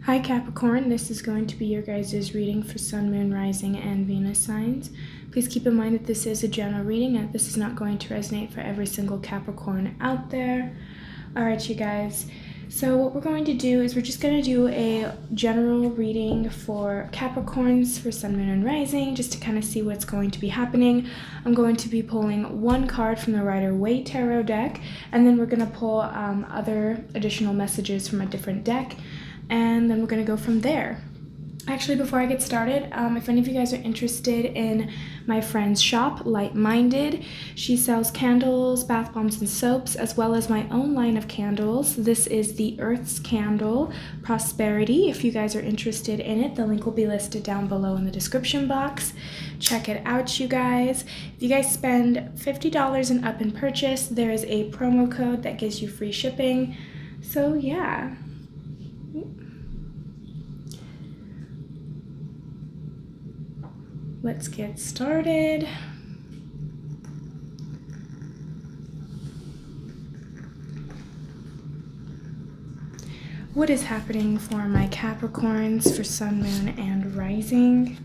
Hi Capricorn, this is going to be your guys' reading for Sun, Moon, Rising, and Venus signs. Please keep in mind that this is a general reading and this is not going to resonate for every single Capricorn out there. Alright you guys, so what we're going to do is we're just going to do a general reading for Capricorns for Sun, Moon, and Rising just to kind of see what's going to be happening. I'm going to be pulling one card from the Rider-Waite Tarot deck and then we're going to pull other additional messages from a different deck. And then we're going to go from there. Actually, before I get started, if any of you guys are interested in my friend's shop, Light Minded, she sells candles, bath bombs, and soaps, as well as my own line of candles. This is the Earth's Candle Prosperity. If you guys are interested in it, the link will be listed down below in the description box. Check it out, you guys. If you guys spend $50 and up in purchase, there is a promo code that gives you free shipping. So yeah. Let's get started. What is happening for my Capricorns for Sun, Moon, and Rising?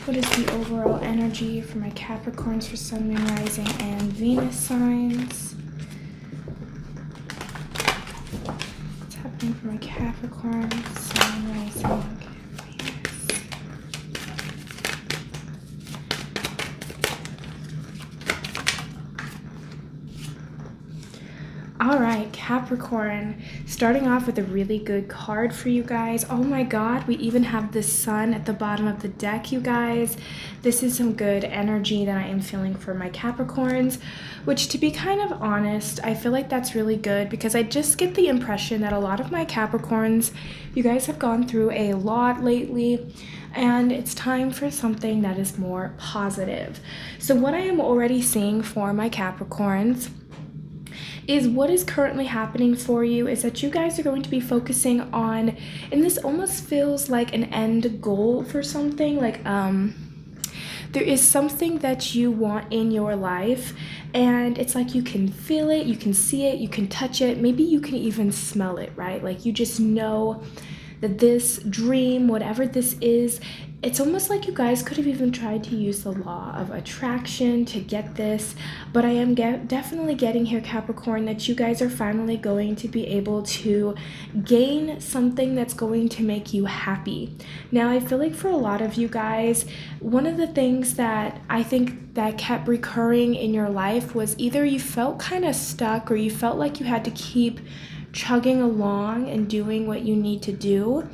What is the overall energy for my Capricorns for Sun, Moon, Rising, and Venus signs? What's happening for my Capricorns, Sun, Rising, all right, Capricorn, starting off with a really good card for you guys. Oh my god, we even have the sun at the bottom of the deck, you guys. This is some good energy that I am feeling for my Capricorns, which, to be kind of honest, I feel like that's really good because I just get the impression that a lot of my Capricorns, you guys have gone through a lot lately, and it's time for something that is more positive. So what I am already seeing for my Capricorns is what is currently happening for you is that you guys are going to be focusing on, and this almost feels like an end goal for something, like there is something that you want in your life and it's like you can feel it, you can see it, you can touch it, maybe you can even smell it, right? Like you just know that this dream, whatever this is, it's almost like you guys could have even tried to use the law of attraction to get this, but I am definitely getting here, Capricorn, that you guys are finally going to be able to gain something that's going to make you happy. Now, I feel like for a lot of you guys, one of the things that I think that kept recurring in your life was either you felt kind of stuck or you felt like you had to keep chugging along and doing what you need to do,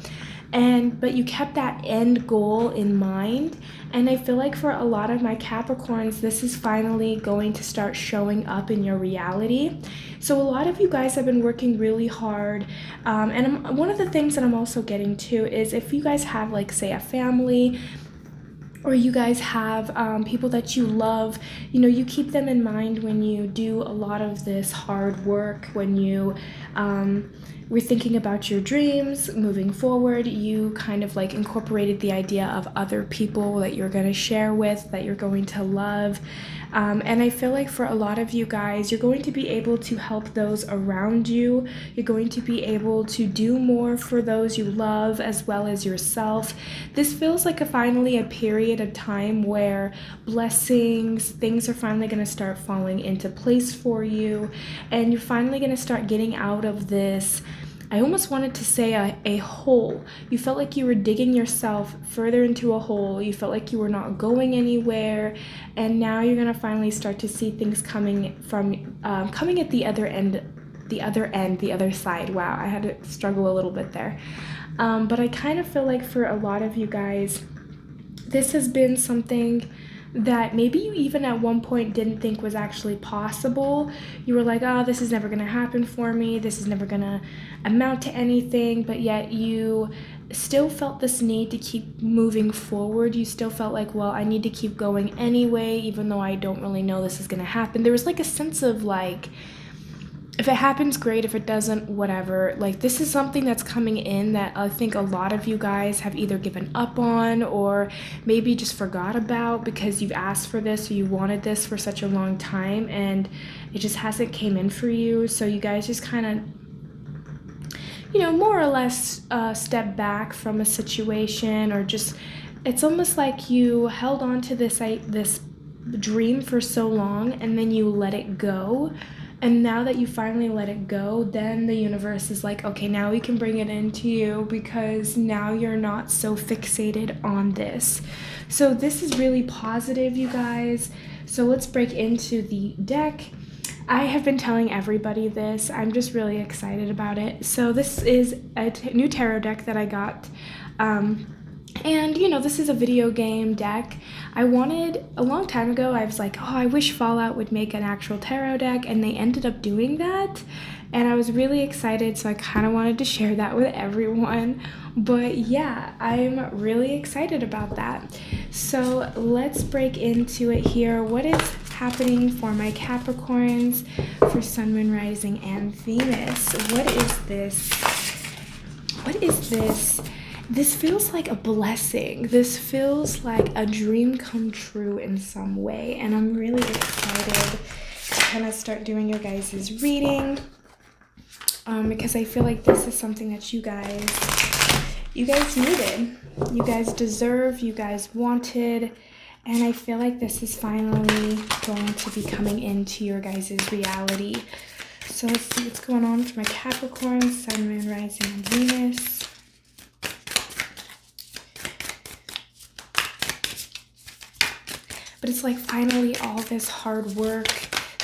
but you kept that end goal in mind. And I feel like for a lot of my Capricorns, this is finally going to start showing up in your reality. So a lot of you guys have been working really hard, and one of the things that I'm also getting to is if you guys have, like, say, a family, or you guys have people that you love, you know, you keep them in mind when you do a lot of this hard work, when you were thinking about your dreams moving forward, you kind of like incorporated the idea of other people that you're going to share with, that you're going to love. And I feel like for a lot of you guys, you're going to be able to help those around you. You're going to be able to do more for those you love as well as yourself. This feels like finally a period of time where blessings, things are finally going to start falling into place for you. And you're finally going to start getting out of this, I almost wanted to say a hole. You felt like you were digging yourself further into a hole. You felt like you were not going anywhere. And now you're going to finally start to see things coming at the other end, the other side. Wow, I had to struggle a little bit there. But I kind of feel like for a lot of you guys, this has been something that maybe you even at one point didn't think was actually possible. You were like, oh, this is never gonna happen for me, this is never gonna amount to anything, but yet you still felt this need to keep moving forward. You still felt like, well, I need to keep going anyway, even though I don't really know this is gonna happen. There was like a sense of like, if it happens, great. If it doesn't, whatever. Like, this is something that's coming in that I think a lot of you guys have either given up on or maybe just forgot about because you've asked for this or you wanted this for such a long time and it just hasn't came in for you. So you guys just kind of you know, more or less step back from a situation, or just, it's almost like you held on to this dream for so long and then you let it go. And now that you finally let it go, then the universe is like, okay, now we can bring it into you because now you're not so fixated on this. So this is really positive, you guys. So let's break into the deck. I have been telling everybody this. I'm just really excited about it. So this is a new tarot deck that I got. And, you know, this is a video game deck. I wanted, a long time ago, I was like, oh, I wish Fallout would make an actual tarot deck, and they ended up doing that. And I was really excited, so I kind of wanted to share that with everyone. But yeah, I'm really excited about that. So let's break into it here. What is happening for my Capricorns for Sun, Moon, Rising, and Venus? What is this? What is this? This feels like a blessing. This feels like a dream come true in some way. And I'm really excited to kind of start doing your guys' reading. Because I feel like this is something that you guys needed. You guys deserve, you guys wanted. And I feel like this is finally going to be coming into your guys' reality. So let's see what's going on for my Capricorn, Sun, Moon, Rising, and Venus. But it's like finally all this hard work,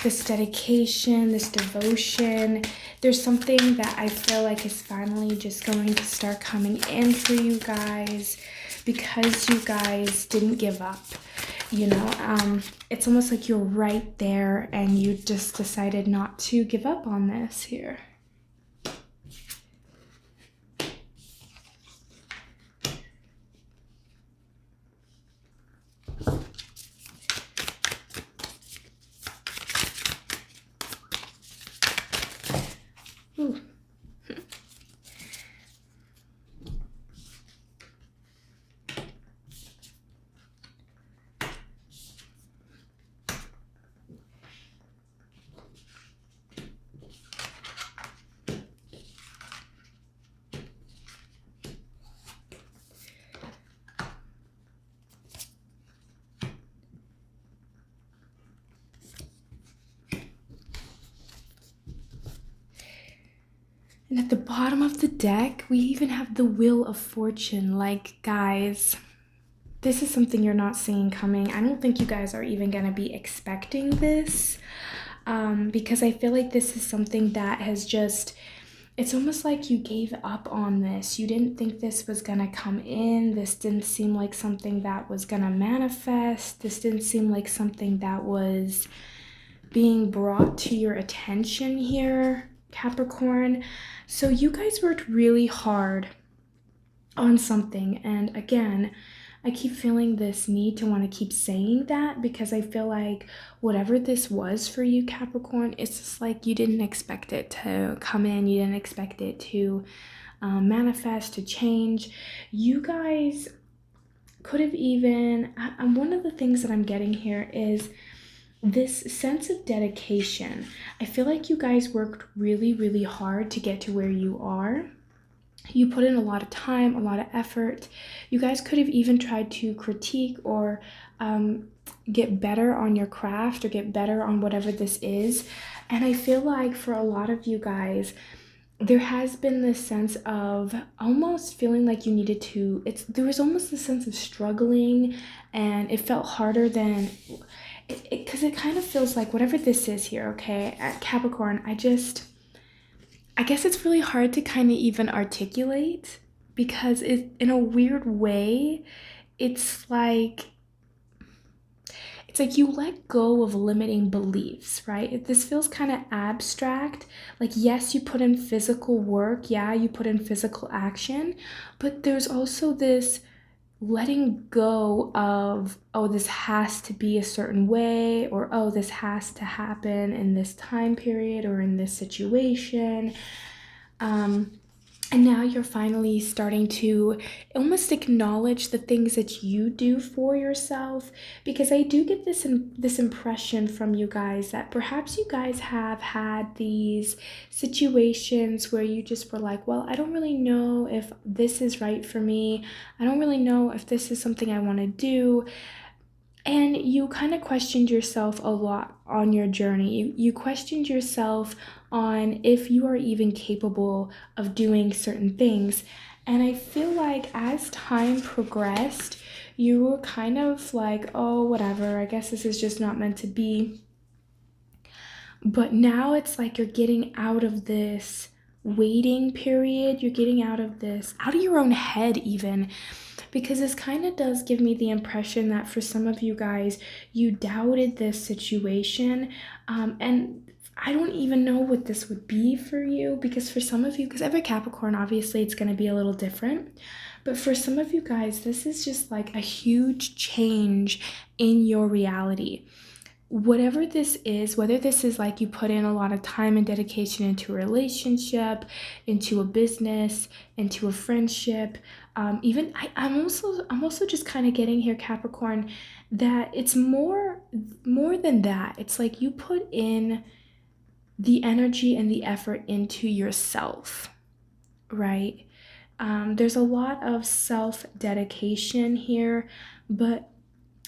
this dedication, this devotion. There's something that I feel like is finally just going to start coming in for you guys because you guys didn't give up. You know, it's almost like you're right there and you just decided not to give up on this here. Ooh. And at the bottom of the deck, we even have the Wheel of Fortune. Like, guys, this is something you're not seeing coming. I don't think you guys are even going to be expecting this. Because I feel like this is something that has just, it's almost like you gave up on this. You didn't think this was going to come in. This didn't seem like something that was going to manifest. This didn't seem like something that was being brought to your attention here, Capricorn. So you guys worked really hard on something. And again, I keep feeling this need to want to keep saying that because I feel like whatever this was for you, Capricorn, it's just like you didn't expect it to come in. You didn't expect it to manifest, to change. You guys could have even, one of the things that I'm getting here is this sense of dedication. I feel like you guys worked really, really hard to get to where you are. You put in a lot of time, a lot of effort. You guys could have even tried to critique or get better on your craft or get better on whatever this is. And I feel like for a lot of you guys, there has been this sense of almost feeling like you needed to, there was almost this sense of struggling, and it felt harder than, because it kind of feels like whatever this is here, okay, at Capricorn, I guess it's really hard to kind of even articulate, because in a weird way, it's like you let go of limiting beliefs, right? This feels kind of abstract. Like, yes, you put in physical work, yeah, you put in physical action, but there's also this letting go of, oh, this has to be a certain way, or oh, this has to happen in this time period or in this situation. And now you're finally starting to almost acknowledge the things that you do for yourself, because I do get this impression from you guys that perhaps you guys have had these situations where you just were like, well, I don't really know if this is right for me. I don't really know if this is something I want to do. And you kind of questioned yourself a lot on your journey. You questioned yourself on if you are even capable of doing certain things. And I feel like as time progressed, you were kind of like, oh, whatever, I guess this is just not meant to be. But now it's like you're getting out of this waiting period. You're getting out of this, out of your own head even. Because this kind of does give me the impression that for some of you guys, you doubted this situation. And I don't even know what this would be for you, because for some of you, because every Capricorn, obviously, it's going to be a little different. But for some of you guys, this is just like a huge change in your reality. Whatever this is, whether this is like you put in a lot of time and dedication into a relationship, into a business, into a friendship, even I'm also just kind of getting here, Capricorn, that it's more than that. It's like you put in the energy and the effort into yourself, right? There's a lot of self-dedication here, but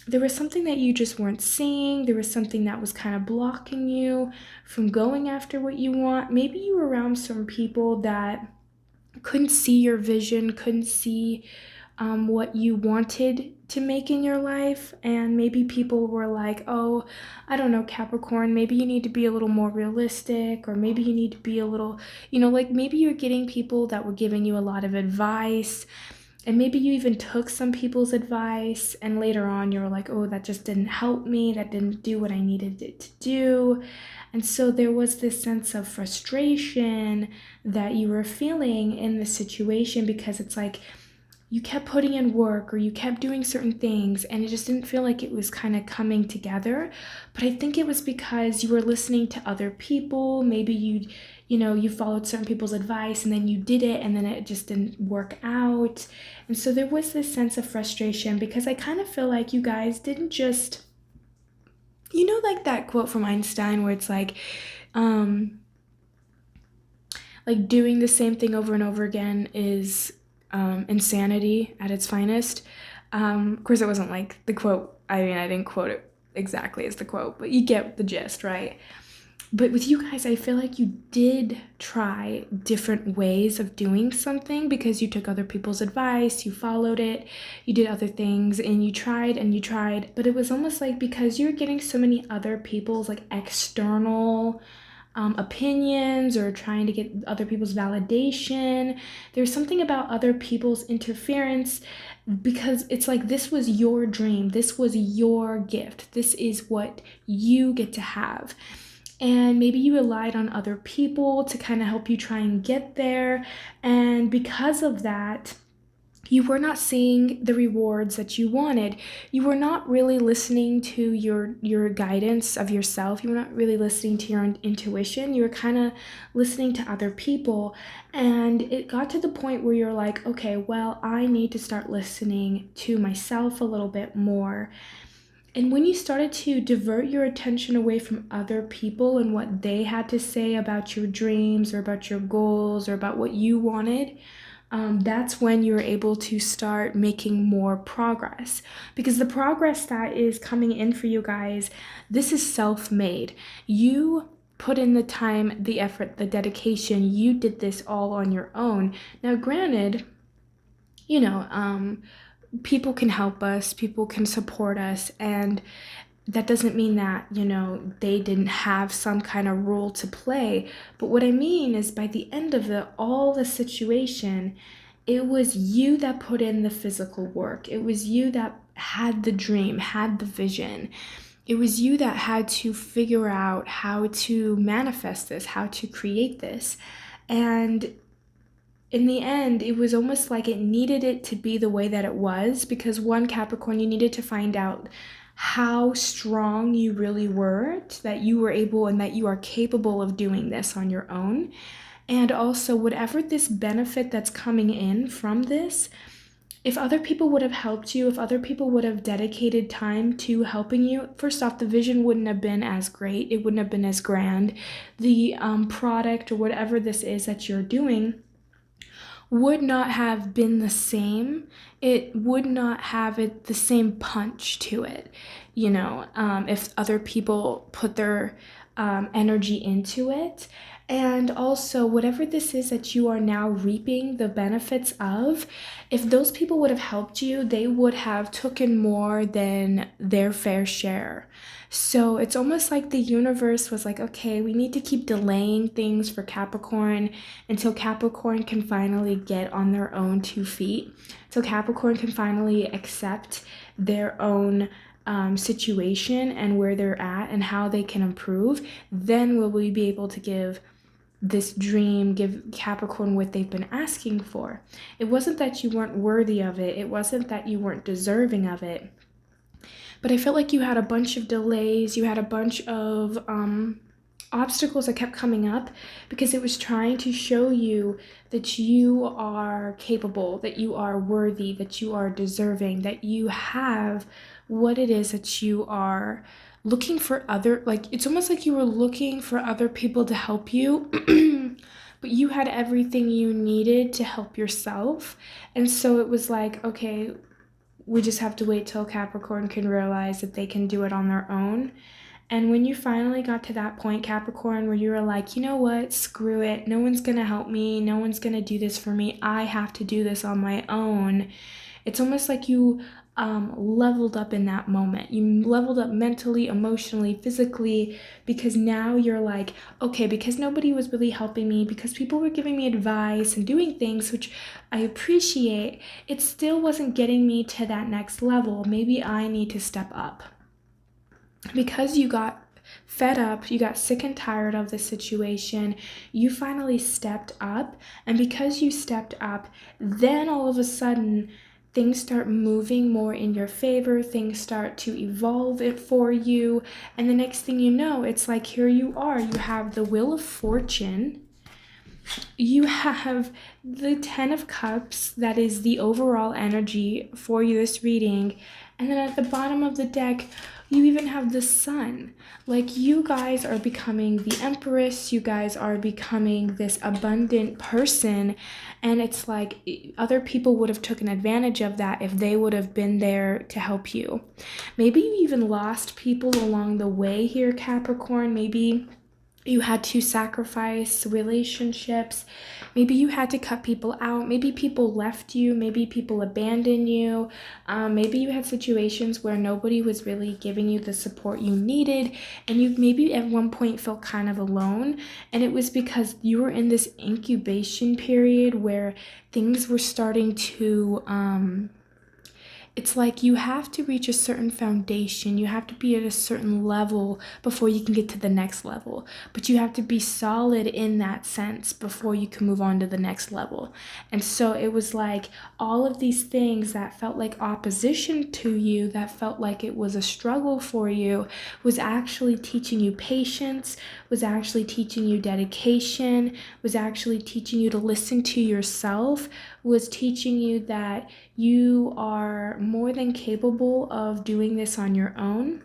there was something that you just weren't seeing. There was something that was kind of blocking you from going after what you want. Maybe you were around some people that couldn't see your vision, couldn't see what you wanted to make in your life. And maybe people were like, oh, I don't know, Capricorn, maybe you need to be a little more realistic, or maybe you need to be a little, like maybe you're getting people that were giving you a lot of advice. And maybe you even took some people's advice, and later on you were like, oh, that just didn't help me. That didn't do what I needed it to do. And so there was this sense of frustration that you were feeling in the situation, because it's like you kept putting in work or you kept doing certain things and it just didn't feel like it was kind of coming together. But I think it was because you were listening to other people. Maybe you followed certain people's advice and then you did it and then it just didn't work out. And so there was this sense of frustration, because I kind of feel like you guys didn't just, like that quote from Einstein where it's like doing the same thing over and over again is insanity at its finest. Of course, it wasn't like the quote. I mean, I didn't quote it exactly as the quote, but you get the gist, right? But with you guys, I feel like you did try different ways of doing something, because you took other people's advice, you followed it, you did other things, and you tried. But it was almost like because you're getting so many other people's like external opinions or trying to get other people's validation. There's something about other people's interference, because it's like this was your dream, this was your gift, this is what you get to have. And maybe you relied on other people to kind of help you try and get there. And because of that, you were not seeing the rewards that you wanted. You were not really listening to your guidance of yourself. You were not really listening to your own intuition. You were kind of listening to other people. And it got to the point where you're like, okay, well, I need to start listening to myself a little bit more. And when you started to divert your attention away from other people and what they had to say about your dreams or about your goals or about what you wanted, that's when you're able to start making more progress. Because the progress that is coming in for you guys, this is self-made. You put in the time, the effort, the dedication. You did this all on your own. Now, granted, people can help us, people can support us, and that doesn't mean that, they didn't have some kind of role to play. But what I mean is by the end of all the situation, it was you that put in the physical work. It was you that had the dream, had the vision. It was you that had to figure out how to manifest this, how to create this. And in the end, it was almost like it needed it to be the way that it was, because one, Capricorn, you needed to find out how strong you really were, that you were able and that you are capable of doing this on your own. And also, whatever this benefit that's coming in from this, if other people would have helped you, if other people would have dedicated time to helping you, first off, the vision wouldn't have been as great. It wouldn't have been as grand. The product or whatever this is that you're doing would not have been the same. It would not have the same punch to it, if other people put their energy into it. And also, whatever this is that you are now reaping the benefits of, if those people would have helped you, they would have taken more than their fair share. So it's almost like the universe was like, okay, we need to keep delaying things for Capricorn until Capricorn can finally get on their own 2 feet. So Capricorn can finally accept their own situation and where they're at and how they can improve. Then will we be able to give this dream, give Capricorn what they've been asking for. It wasn't that you weren't worthy of it. It wasn't that you weren't deserving of it. But I felt like you had a bunch of delays. You had a bunch of obstacles that kept coming up because it was trying to show you that you are capable, that you are worthy, that you are deserving, that you have what it is that you are looking for. It's almost like you were looking for other people to help you, but you had everything you needed to help yourself. And so it was like, okay, we just have to wait till Capricorn can realize that they can do it on their own. And when you finally got to that point, Capricorn, where you were like, you know what, screw it. No one's going to help me. No one's going to do this for me. I have to do this on my own. It's almost like you leveled up in that moment. You leveled up mentally, emotionally, physically, because now you're like, okay, because nobody was really helping me, because people were giving me advice and doing things, which I appreciate, it still wasn't getting me to that next level. Maybe I need to step up. Because you got fed up, you got sick and tired of the situation, you finally stepped up. And because you stepped up, then all of a sudden, things start moving more in your favor, things start to evolve it for you, and the next thing you know, it's like here you are, you have the Wheel of Fortune, you have the 10 of Cups, that is the overall energy for you this reading, and then at the bottom of the deck, you even have the Sun. Like, you guys are becoming the Empress, you guys are becoming this abundant person, and it's like other people would have taken advantage of that if they would have been there to help you. Maybe you even lost people along the way here, Capricorn. Maybe you had to sacrifice relationships. Maybe you had to cut people out. Maybe people left you. Maybe people abandoned you. Maybe you had situations where nobody was really giving you the support you needed. And you maybe at one point felt kind of alone. And it was because you were in this incubation period where things were starting to it's like you have to reach a certain foundation. You have to be at a certain level before you can get to the next level. But you have to be solid in that sense before you can move on to the next level. And so it was like all of these things that felt like opposition to you, that felt like it was a struggle for you, was actually teaching you patience, was actually teaching you dedication, was actually teaching you to listen to yourself, was teaching you that you are more than capable of doing this on your own.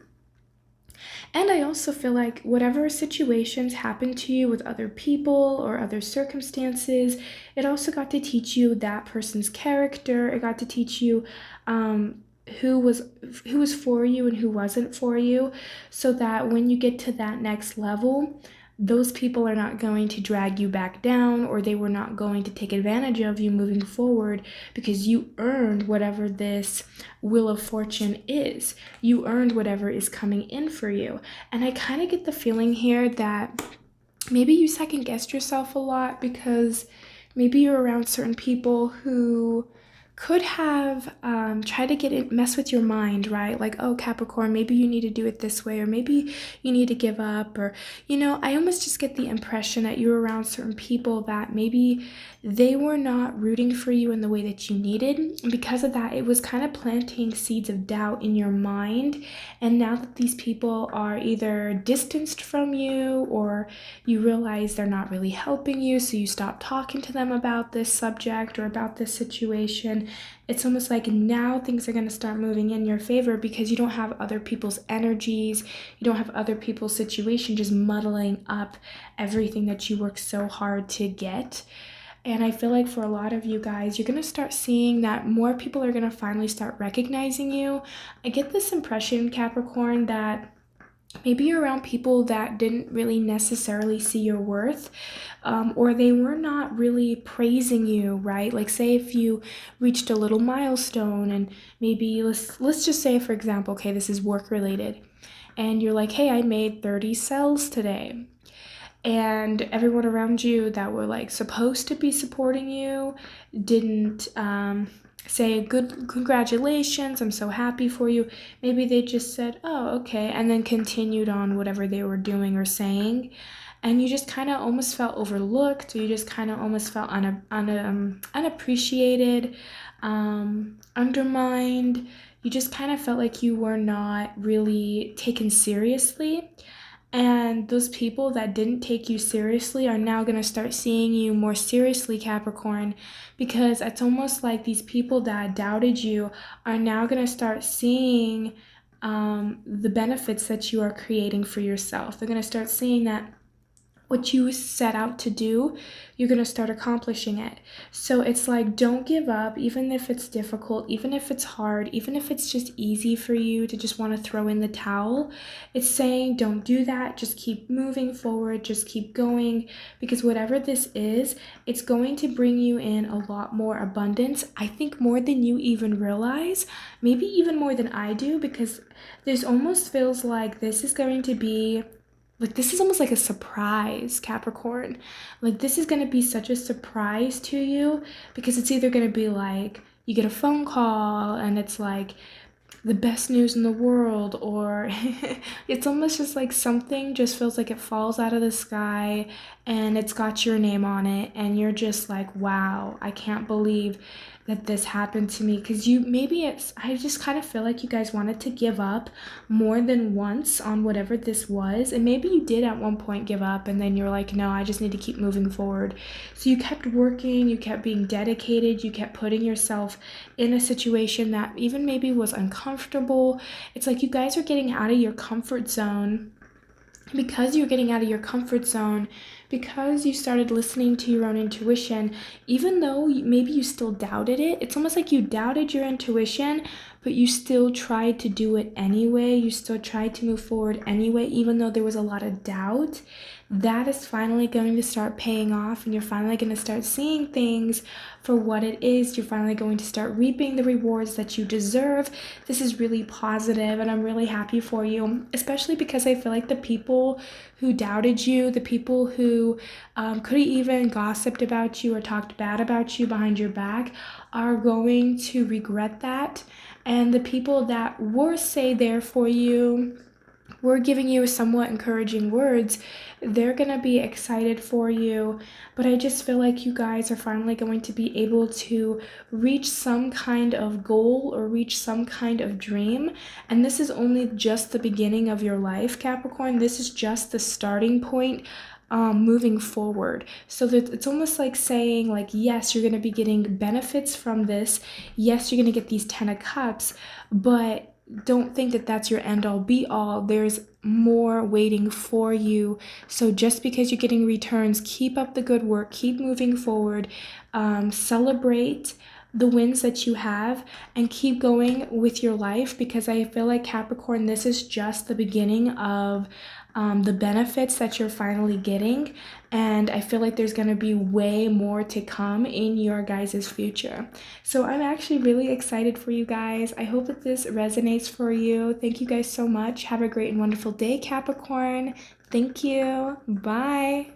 And I also feel like whatever situations happen to you with other people or other circumstances, it also got to teach you that person's character. It got to teach you who was for you and who wasn't for you, so that when you get to that next level, those people are not going to drag you back down, or they were not going to take advantage of you moving forward, because you earned whatever this Wheel of Fortune is. You earned whatever is coming in for you. And I kind of get the feeling here that maybe you second guessed yourself a lot, because maybe you're around certain people who could have tried to mess with your mind, right? Like, oh, Capricorn, maybe you need to do it this way, or maybe you need to give up, or, I almost just get the impression that you're around certain people that maybe they were not rooting for you in the way that you needed. And because of that, it was kind of planting seeds of doubt in your mind. And now that these people are either distanced from you, or you realize they're not really helping you, so you stop talking to them about this subject or about this situation, it's almost like now things are going to start moving in your favor because you don't have other people's energies, you don't have other people's situation just muddling up everything that you work so hard to get. And I feel like for a lot of you guys, you're going to start seeing that more people are going to finally start recognizing you. I get this impression, Capricorn, that maybe you're around people that didn't really necessarily see your worth, or they were not really praising you, right? Like, say if you reached a little milestone, and maybe let's just say, for example, okay, this is work related, and you're like, hey, I made 30 sales today. And everyone around you that were like supposed to be supporting you didn't say good congratulations, I'm so happy for you. Maybe they just said, oh, okay, and then continued on whatever they were doing or saying. And you just kind of almost felt overlooked, or you just kind of almost felt unappreciated, undermined. You just kind of felt like you were not really taken seriously. And those people that didn't take you seriously are now going to start seeing you more seriously, Capricorn, because it's almost like these people that doubted you are now going to start seeing the benefits that you are creating for yourself. They're going to start seeing that what you set out to do, you're going to start accomplishing it. So it's like, don't give up, even if it's difficult, even if it's hard, even if it's just easy for you to just want to throw in the towel. It's saying, don't do that. Just keep moving forward. Just keep going, because whatever this is, it's going to bring you in a lot more abundance. I think more than you even realize, maybe even more than I do, because this almost feels like this is going to be like, this is almost like a surprise, Capricorn. Like, this is going to be such a surprise to you, because it's either going to be like you get a phone call and it's like the best news in the world, or it's almost just like something just feels like it falls out of the sky and it's got your name on it, and you're just like, wow, I can't believe that this happened to me. Because I just kind of feel like you guys wanted to give up more than once on whatever this was, and maybe you did at one point give up, and then you're like, no, I just need to keep moving forward. So you kept working, you kept being dedicated, you kept putting yourself in a situation that even maybe was uncomfortable. It's like you guys are getting out of your comfort zone. Because you're getting out of your comfort zone, because you started listening to your own intuition, even though maybe you still doubted it, it's almost like you doubted your intuition, but you still tried to do it anyway. You still tried to move forward anyway, even though there was a lot of doubt. That is finally going to start paying off, and you're finally going to start seeing things for what it is. You're finally going to start reaping the rewards that you deserve. This is really positive, and I'm really happy for you, especially because I feel like the people who doubted you, the people who could have even gossiped about you or talked bad about you behind your back, are going to regret that. And the people that were there for you, we're giving you somewhat encouraging words, they're going to be excited for you. But I just feel like you guys are finally going to be able to reach some kind of goal or reach some kind of dream. And this is only just the beginning of your life, Capricorn. This is just the starting point moving forward. So that it's almost like saying, like, yes, you're going to be getting benefits from this. Yes, you're going to get these 10 of cups, but don't think that that's your end all be all. There's more waiting for you. So just because you're getting returns, keep up the good work, keep moving forward, celebrate the wins that you have, and keep going with your life, because I feel like, Capricorn, this is just the beginning of the benefits that you're finally getting, and I feel like there's going to be way more to come in your guys' future. So I'm actually really excited for you guys. I hope that this resonates for you. Thank you guys so much. Have a great and wonderful day, Capricorn. Thank you. Bye.